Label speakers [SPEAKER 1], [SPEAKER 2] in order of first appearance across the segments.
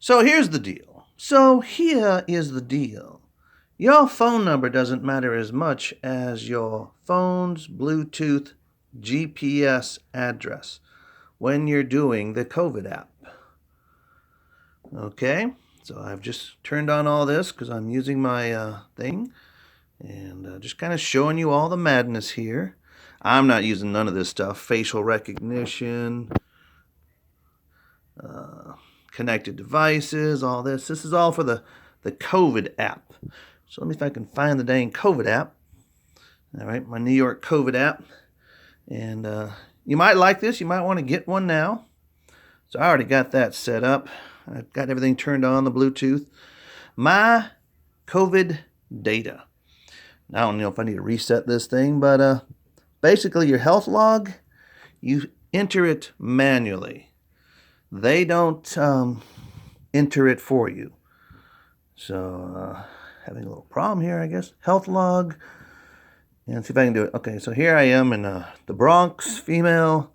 [SPEAKER 1] So here's the deal. Your phone number doesn't matter as much as your phone's Bluetooth GPS address when you're doing the COVID app. Okay, so I've just turned on all this because I'm using my thing and just kind of showing you all the madness here. I'm not using none of this stuff. Facial recognition, connected devices, all this. This is all for the COVID app. So let me see if I can find the dang COVID app. All right, my New York COVID app. And you might like this. You might want to get one now. So I already got that set up. I've got everything turned on, the Bluetooth. My COVID data. Now, I don't know if I need to reset this thing, but basically your health log, you enter it manually. They don't enter it for you. So having a little problem here, I guess. Health log. And see if I can do it. Okay, so here I am in the Bronx, female,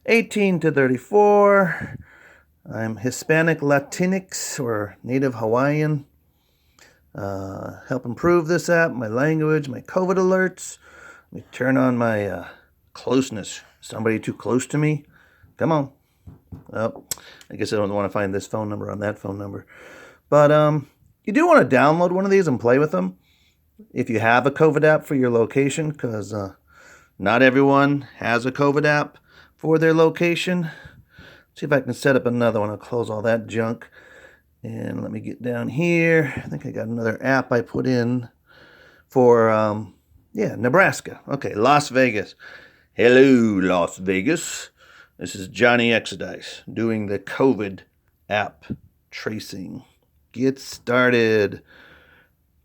[SPEAKER 1] 18 to 34. I'm Hispanic Latinx or Native Hawaiian. Help improve this app, my language, my COVID alerts. Let me turn on my closeness. Somebody too close to me? Come on. Oh, I guess I don't want to find this phone number on that phone number. But you do want to download one of these and play with them if you have a COVID app for your location, because not everyone has a COVID app for their location. See if I can set up another one. I'll close all that junk. And let me get down here. I think I got another app I put in for, Nebraska. Okay, Las Vegas. Hello, Las Vegas. This is Johnny Exodice doing the COVID app tracing. Get started.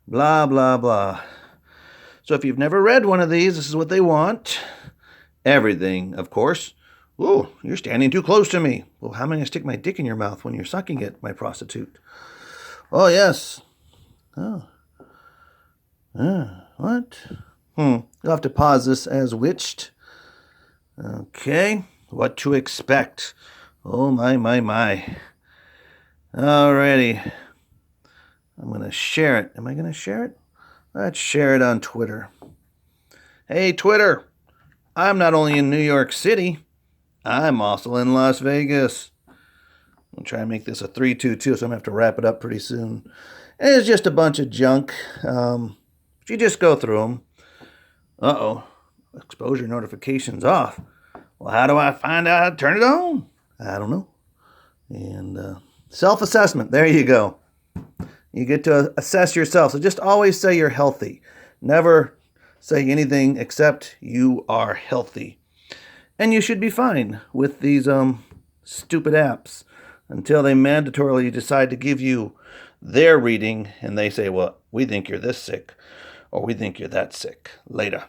[SPEAKER 1] Blah, blah, blah. So if you've never read one of these, this is what they want. Everything, of course. Oh, you're standing too close to me. Well, how am I going to stick my dick in your mouth when you're sucking it, my prostitute? Oh, yes. Oh. What? You'll have to pause this as witched. Okay. What to expect? Oh, my. Alrighty. I'm going to share it. Am I going to share it? Let's share it on Twitter. Hey, Twitter. I'm not only in New York City, I'm also in Las Vegas. I'll try and make this a 3-2-2, so I'm going to have to wrap it up pretty soon. And it's just a bunch of junk. But you just go through them. Uh-oh. Exposure notifications off. Well, how do I find out how to turn it on? I don't know. And self-assessment. There you go. You get to assess yourself. So just always say you're healthy. Never say anything except you are healthy. And you should be fine with these stupid apps until they mandatorily decide to give you their reading and they say, well, we think you're this sick or we think you're that sick. Later.